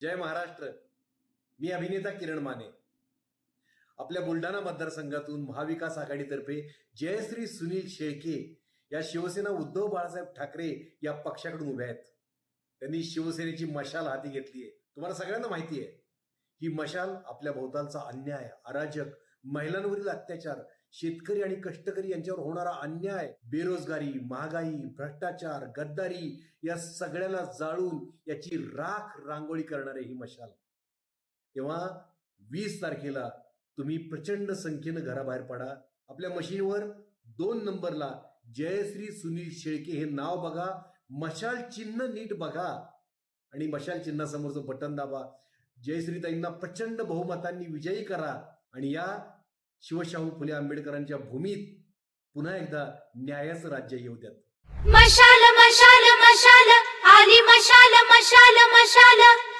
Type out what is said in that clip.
जय महाराष्ट्र. मी अभिनेता किरण माने. आपल्या बुलढाणा मतदारसंघातून महाविकास आघाडीतर्फे जयश्री सुनील शेळके या शिवसेना उद्धव बाळासाहेब ठाकरे या पक्षाकडून उभ्या आहेत. त्यांनी शिवसेनेची मशाल हाती घेतली आहे. तुम्हाला सगळ्यांना माहिती आहे ही मशाल आपल्या भोवतालचा अन्याय, अराजक, महिलांवरील अत्याचार, शेतकरी आणि कष्टकरी यांच्यावर होणारा अन्याय, बेरोजगारी, महागाई, भ्रष्टाचार, गद्दारी या सगळ्याला जाळून याची राख रांगोळी करणारे ही मशाल. तेव्हा 20 तारखेला तुम्ही प्रचंड संख्येनं घराबाहेर पडा. आपल्या मशीनवर 2 नंबरला जयश्री सुनील शेळके हे नाव बघा, मशाल चिन्ह नीट बघा आणि मशाल चिन्हासमोरचं बटन दाबा. जयश्रीताईंना प्रचंड बहुमतांनी विजयी करा आणि या शिवशाहू फुले आंबेडकरांच्या भूमीत पुन्हा एकदा न्यायाचं राज्य येऊ द्यात. मशाल मशाल मशाल आली मशाल मशाल मशाल